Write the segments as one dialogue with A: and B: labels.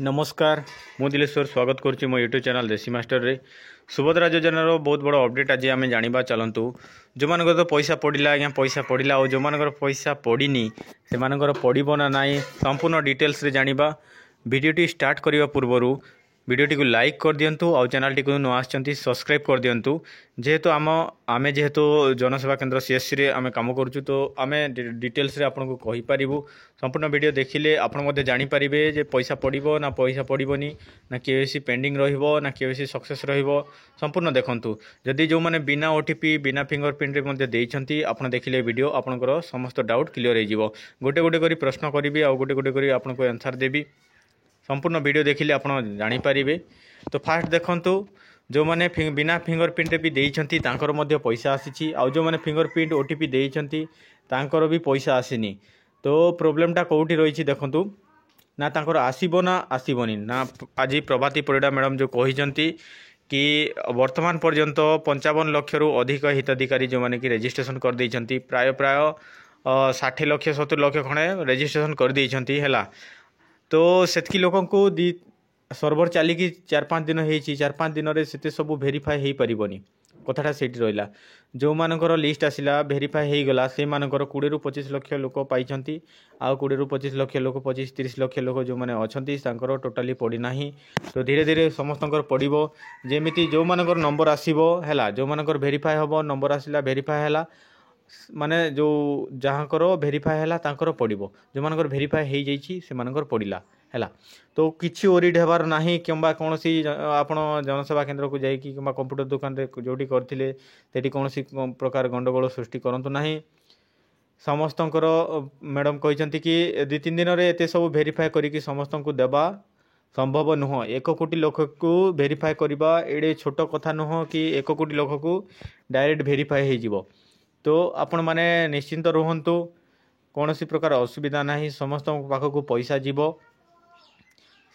A: नमस्कार मु दिलेश्वर स्वागत करुच्ची मो यूट्यूब चैनल देसी मास्टर रे सुभद्रा योजनार बहुत बड़ अपडेट आज आम जाना चलतु जो मान तो पैसा पड़ा आज्ञा पैसा पड़ा और जो मान पैसा पड़नी से पड़ो ना ना संपूर्ण डिटेल्स रे जानिबा वीडियोटी स्टार्ट करने पूर्व वीडियोटी को लाइक कर दिंतु और चैनल टी न आसछंती सब्सक्राइब कर दिंतु जेहेतु आम जेहेतु जनसेवा केन्द्र सीएससी रे आम काम करुचु तो आम डिटेल्स रे आपन को कहि परिबु संपूर्ण वीडियो देखिले आपण मध्ये जानि परिबे जे पैसा पड़िबो ना पैसा पड़िबोनी ना केवाईसी पेंडिंग रहिबो ना केवाईसी सक्सेस रहिबो संपूर्ण देखंतु जदि जो माने बिना ओटीपी बिना फिंगरप्रिंट रे मध्ये देइछंती आपण देखिले वीडियो आपनकर समस्त डाउट क्लियर हो जिवो गोटे गोटे करी प्रश्न करिवि आ गोटे गोटे करी आपन को आंसर देबी संपूर्ण वीडियो देखिले आप जानीपारे। तो फास्ट देखंतु जो मैंने बिना फिंगरप्रिंट भी देइछंती तांकर मध्य पैसा आसीची आ जो मैंने फिंगरप्रिंट ओटीपी देइछंती तांकर भी पैसा आसीनी। तो प्रोब्लेमटा कोठी रही देखंतु ना तांकर आसीबो ना आसीबोनी ना आज प्रभाती परिडा मैडम जो कहिसंती कि वर्तमान पर्यंत 55 लाख रु अधिक हिताधिकारी जो माने कि रजिस्ट्रेशन कर देइछंती प्राय 60 लाख 70 लाख खणे रजिस्ट्रेशन कर देइछंती हैला। तो सेतकी लोकन को दी सर्वर चलिकी 4-5 दिन होती 4-5 दिन में से सब भेरीफाए हो पारबनी कथाटा से रहा जो मानकर लिस्ट आसला भेरीफाए हो गला से मानकर 20 ରୁ 25 लाख लोक पाई आउ 20 ରୁ 25 लाख लोक 25-30 लाख लोक जो मैंने अच्छा टोटाली पड़ना। तो धीरे धीरे समस्त पड़ो जमी जो मानकर नंबर आसो है जो मानकर भेरीफाए हम नंबर आसला भेरीफाए है माने जो जहाँकर भेरीफाए है तांकर पड़ो जो मानकर भेरीफाए हो जाइए से मानकर पड़ा है। तो किसी ओरिड हेबार नाही किंबा कौन सी आपण जनसेवा केन्द्र को जाइए कि कंप्यूटर दुकान रे जोटी करथिले तेटी कौन सी प्रकार गंडगोल सृष्टि करंतु नाही। समस्तंकर मैडम कहते कि 2-3 दिन में एत सब भेरीफाए करिकी समस्त को देवा संभव नुह 1 कोटी लोक को भेरीफाए करवा एडे छोट कथा नुह कि 1 कोटी लोक को डायरेक्ट भेरीफाए हो। तो आपण माने निश्चिंत रुहंतु कौन सी प्रकार असुविधा नहीं समस्त पाखक पैसा जीव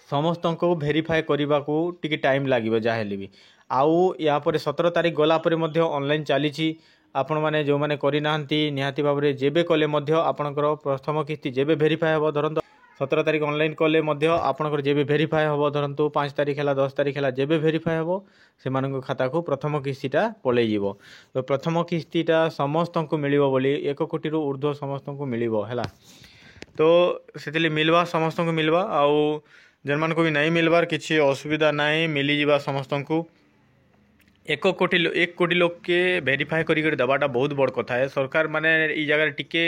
A: समस्त को भेरीफाए करने को टिके टाइम लगे जहाँ भी आउ या पर 17 तारीख गलापर ऑनलाइन चली आपण मैंने जो मैंने करना निहाती भाव में जेबे कले आपणकर प्रथम किस्ती जेबे भेरीफाए हम धरत 17 तारीख ऑनलाइन कले आपणकर जेबे भेरीफाए हम धरत 5 तारीख है 10 तारीख है जेबे भेरीफाए हम से खाता को प्रथम किस्तीटा पलैज। तो प्रथम किस्तीटा समस्त को मिल 1 कोटी रु ऊर्ध्व समस्त को मिल है। तो से मिलवा समस्त को मिलवा आउ जन मान को भी नहीं मिलवार किसी असुविधा नहीं मिली जावा समस्त को 1 कोटी लोग के भेरीफाए कर दबाटा बहुत बड़ कथा है। सरकार माने ई जगह टिके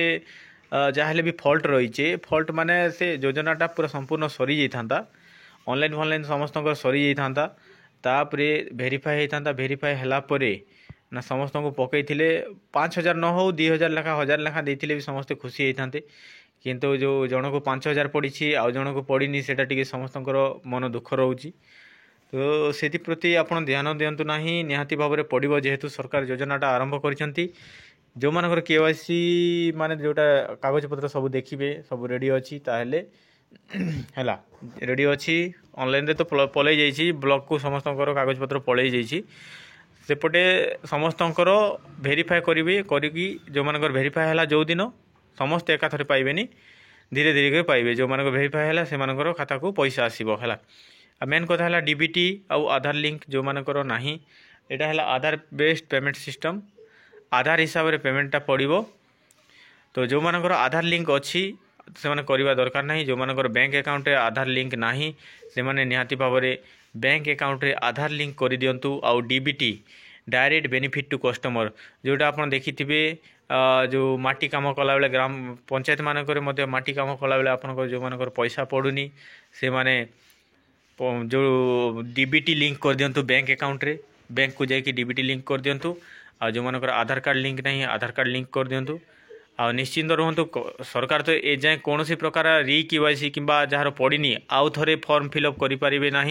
A: जहाँ भी फल्ट रही फल्ट माने से योजनाटा पूरा संपूर्ण सरी जाता ऑनलाइन समस्त सरी जाता तापर भेरीफाए होता भेरीफाए है ना समस्त को पकई 5,000 न हो 2,000 लेखा 1,000 लेखा देते भी समस्ते खुशी होते किंतु जो जन को 5,000 पड़ी आउ जन को पड़नी से समस्त मन दुख रोचे। तो से प्रति आप ध्यान दिंतु ना निहाती भाव में पड़ो जेहेतु सरकार योजनाटा आरंभ कर जो मानकर केवाईसी माने जोटा कागज पत्र सब देखिए सब रेडी अच्छी ताहले है रेडी अच्छी ऑनलाइन रे तो पलई जाइए ब्लॉक को समस्त कागज पत्र पलई जाइए सेपटे समस्त भेरीफाए करी जो मानकर भेरीफाए है जो दिन समस्त एकाथरे पाइबेनी धीरे धीरे पाइबे जो मानक भेरीफाए है से खाता को पैसा आसीबो है। मेन कथा है डीबीटी आउ आधार लिंक जो मानकर नाही एटा है आधार बेस्ड पेमेंट सिस्टम आधार हिसाब से पेमेंटा पड़ो। तो जो मानकर आधार लिंक अच्छी से माने करवा दरकार नहीं जो मानकर बैंक अकाउंट रे आधार लिंक नाही से माने निहाती भाव में बैंक अकाउंट रे आधार लिंक कर दिंतु आउ DBT direct benefit to customer जोटा आप देखिथे जो माटी काम कला बेले ग्राम पंचायत मानक माटी काम कला बेले आपन जो मानकर पैसा पड़ुनी से माने जो डीबीटी लिंक कर दिंतु बैंक अकाउंट रे बैंक को जाकि डीबीटी लिंक कर दिंतु आ जो मानकर आधार कार्ड लिंक नहीं आधार कार्ड लिंक कर दिंतु आ निश्चिंत रुहतु सरकार तो ए जाए कौन सी प्रकार री केवाईसी कि जार पड़नी आउ थे फॉर्म फिलअप करें ना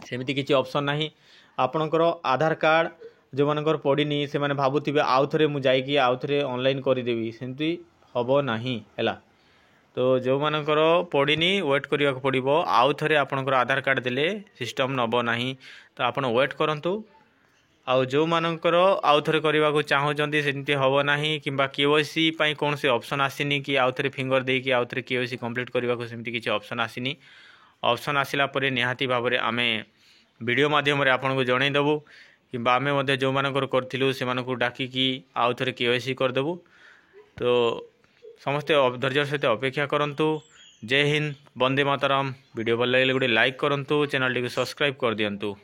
A: सेमती किसी ऑप्शन ना आपणकर आधार कार्ड जो मानकर पड़नी से माने भावुवे आउ थे मुझे आउ थे ऑनलाइन करदेवी सेमती हम ना है। तो जो मानकर पड़नी वेट करने को पड़ो आउ थे आपणकर आधार कार्ड देले सिस्टम नब ना तो आप वेट करूँ आउ जो मानकर आउ थे करने को चाहते सेमती हम ना कि केवाईसी कौन से ऑप्शन आसीनी कि आउ थे फिंगर देकी आउ थे केवाईसी कंप्लीट करने को सेमती किसी ऑप्शन आसीनी ऑप्शन आसिला परे निहाती भाव में आमे वीडियो माध्यम आपको जनईदेवु कि आम जो मानकर करूँ से डाकिकी आउ थे केवाईसी करदेबु। तो समस्ते धैर्य सहित अपेक्षा करंतु। जय हिंद, वंदे मातरम। वीडियो भल लगे गोटे लाइक करंतु, चैनल टी सब्सक्राइब कर दियंतु।